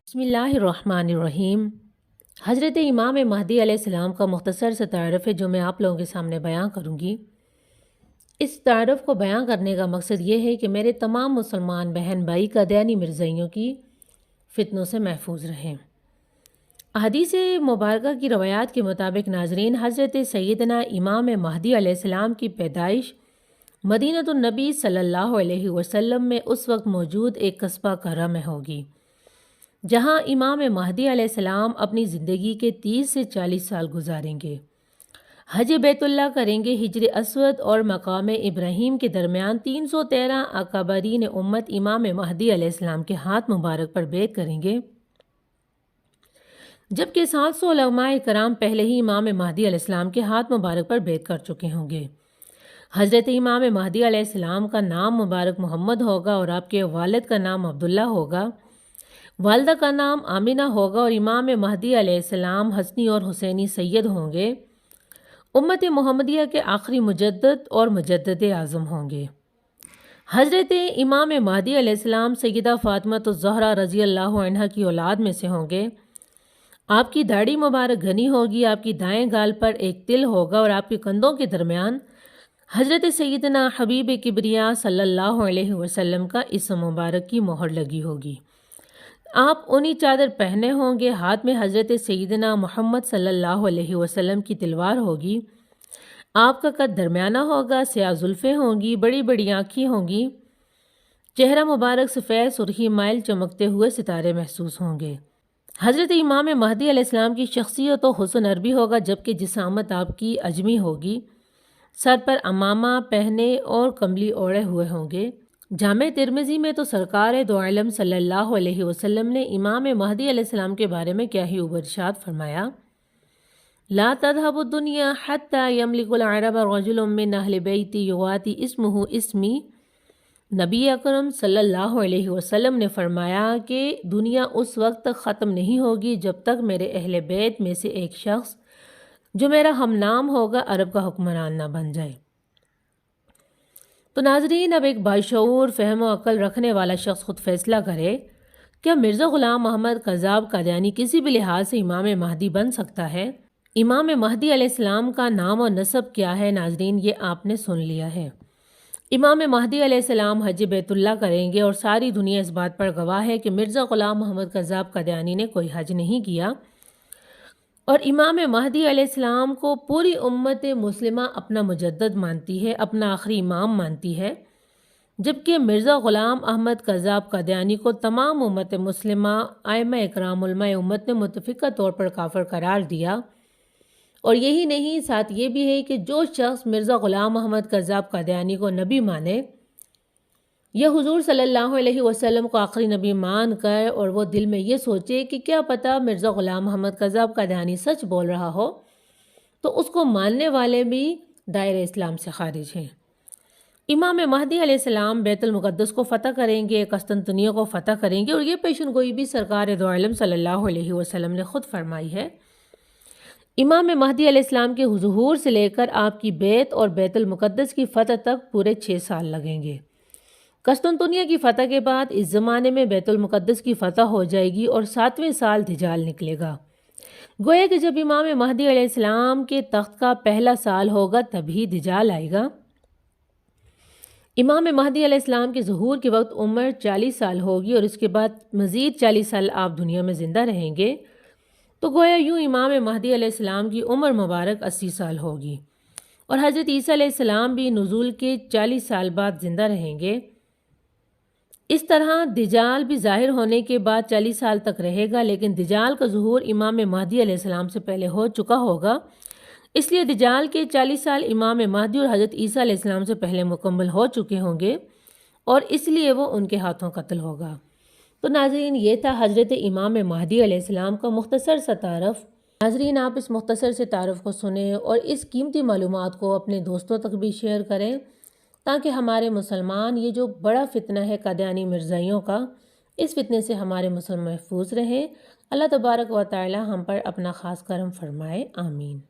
बिस्मिल्लाहिर्रहमानिर्रहीम। हज़रत इमाम महदी अलैहिस्सलाम का मुख्तसर सा तारफ़ है जो मैं आप लोगों के सामने बयां करूँगी। इस तारफ़ को बयां करने का मकसद ये है कि मेरे तमाम मुसलमान बहन भाई कादियानी मिर्ज़ाइयों की फ़ितनों से महफूज रहें। हदीस मुबारका की रवायात के मुताबिक नाज़रीन, हज़रत सैयदना इमाम महदी अलैहिस्सलाम की पैदाइश मदीनतुन नबी सल्लल्लाहु अलैहि वसल्लम में उस वक्त मौजूद एक कस्बा करा में होगी जहाँ इमाम महदी अलैहिस्सलाम अपनी ज़िंदगी के 30 से 40 साल गुजारेंगे। हज बैतुल्लाह करेंगे, हिजर असवद और मकाम इब्राहीम के दरमियान 313 अकाबरीन उम्मत इमाम महदी अलैहिस्सलाम के हाथ मुबारक पर बैत करेंगे, जबकि 700 उलमाए कराम पहले ही इमाम महदी अलैहिस्सलाम के हाथ मुबारक पर बैत कर चुके होंगे। हज़रत इमाम महदी अलैहिस्सलाम का नाम मुबारक मोहम्मद होगा और आपके वालिद का नाम अब्दुल्ला होगा, वालदा का नाम आमिना होगा और इमाम महदी अलैहिस्सलाम हसनी और हुसैनी सैयद होंगे। उम्मत मुहम्मदिया के आखिरी मुजद्दद और मुजद्दद आज़म होंगे। हज़रत इमाम महदी अलैहिस्सलाम सैयदा फ़ातिमा ज़हरा रज़ी अल्लाह अन्हा की औलाद में से होंगे। आपकी दाढ़ी मुबारक घनी होगी, आपकी दाएं गाल पर एक तिल होगा और आपके कंधों के दरमियान हज़रत सैयदना हबीब किबरिया सल्लल्लाहु अलैहि वसल्लम का इस्म मुबारक की मोहर लगी होगी। आप ऊनी चादर पहने होंगे, हाथ में हज़रत सैयदना मोहम्मद सल्लल्लाहु अलैहि वसल्लम की तलवार होगी। आपका कद दरमियाना होगा, स्याह जुल्फ़ें होंगी, बड़ी बड़ी आँखें होंगी, चेहरा मुबारक सफ़ेद सुर्खी माइल चमकते हुए सितारे महसूस होंगे। हज़रत इमाम महदी अलैहिस्सलाम की शख्सियत और हुस्न अरबी होगा, जबकि जिसामत आपकी अजमी होगी। सर पर अमामा पहने और कमली ओढ़े हुए होंगे। जामे तिरमिज़ी में तो सरकार दो आलम सल्लल्लाहु अलैहि वसल्लम ने इमाम महदी अलैहिस्सलाम के बारे में क्या ही इरशाद फरमाया, ला तज़हबु दुनिया हत्ता यमलिकुल अरब रजुलुम मिन अहलि बैती युवाती इस्मुहु इस्मी। नबी अकरम सल्लल्लाहु अलैहि वसल्लम ने फरमाया कि दुनिया उस वक्त तक ख़त्म नहीं होगी जब तक मेरे अहले बैत में से एक शख्स जो मेरा हमनाम होगा अरब का हुक्मरान ना बन जाए। तो नाजरीन, अब एक बाशऊर फ़हम व अक़ल रखने वाला शख्स खुद फैसला करे, क्या मिर्ज़ा ग़ुलाम मोहम्मद कज़्ज़ाब कादियानी किसी भी लिहाज से इमाम महदी बन सकता है? इमाम महदी अलैहिस्सलाम का नाम और नसब क्या है? नाजरीन, ये आपने सुन लिया है। इमाम महदी अलैहिस्सलाम हज बैतुल्लाह करेंगे और सारी दुनिया इस बात पर गवाह है कि मिर्ज़ा ग़ुलाम मोहम्मद कज़्ज़ाब कादियानी ने कोई हज नहीं किया और इमाम महदी अलैहिस्सलाम को पूरी उम्मत मुस्लिमा अपना मुजद्दद मानती है, अपना आखिरी इमाम मानती है, जबकि मिर्ज़ा ग़ुलाम अहमद कज़्ज़ाब कादियानी को तमाम उम्मत मुस्लिमा आइम्मा इकराम उलमाए उम्मत ने मुतफ़िक़ा तौर पर काफ़िर करार दिया। और यही नहीं, साथ ये भी है कि जो शख्स मिर्ज़ा ग़ुलाम अहमद कज़्ज़ाब कादियानी को नबी माने यह हुज़ूर सल्लल्लाहु अलैहि वसल्लम को आखिरी नबी मान कर और वो दिल में ये सोचे कि क्या पता मिर्ज़ा ग़ुलाम मोहम्मद कज़्ज़ाब कादियानी सच बोल रहा हो, तो उसको मानने वाले भी दायरे इस्लाम से खारिज हैं। इमाम महदी अलैहिस्सलाम बैतुल मुक़द्दस को फ़तह करेंगे, कस्तंतनिया को फ़तह करेंगे और ये पेशन गोई भी सरकार दो आलम सल्लल्लाहु अलैहि वसल्लम ने ख़ुद फरमाई है। इमाम महदी अलैहिस्सलाम के ज़ुहूर से लेकर आपकी बैत और बैतुल मुक़द्दस की फ़तह तक पूरे 6 साल लगेंगे। कस्तंतनिया की फ़तह के बाद इस ज़माने में बैतुल मुक़द्दस की फ़तह हो जाएगी और 7वें साल दिजाल निकलेगा। गोया कि जब इमाम महदी अलैहिस्सलाम के तख्त का पहला साल होगा तभी दिजाल आएगा। इमाम महदी अलैहिस्सलाम के ज़ुहूर के वक्त उम्र 40 साल होगी और इसके बाद मज़ीद 40 साल आप दुनिया में ज़िंदा रहेंगे। तो गोया यूँ इमाम महदी अलैहिस्सलाम की उम्र मुबारक 80 साल होगी और हज़रत ईसा अलैहिस्सलाम भी नुज़ूल के 40 साल बाद ज़िंदा रहेंगे। इस तरह दिजाल भी ज़ाहिर होने के बाद 40 साल तक रहेगा, लेकिन दिजाल का ज़ुहूर इमाम महदी अलैहिस्सलाम से पहले हो चुका होगा, इसलिए दिजाल के 40 साल इमाम महदी और हज़रत ईसा अलैहिस्सलाम से पहले मुकम्मल हो चुके होंगे और इसलिए वो उनके हाथों कत्ल होगा। तो नाज़रीन, ये था हज़रत इमाम महदी अलैहिस्सलाम का मुख्तसर सा तारफ़। नाज़रीन, आप इस मुख्तसर से तारफ़ को सुने और इस कीमती मालूमात को अपने दोस्तों तक भी शेयर करें, ताकि हमारे मुसलमान ये जो बड़ा फ़ितना है कादियानी मिर्ज़ाइयों का, इस फ़ितने से हमारे मुसलमान महफूज रहें। अल्लाह तबारक व तआला हम पर अपना ख़ास करम फरमाए। आमीन।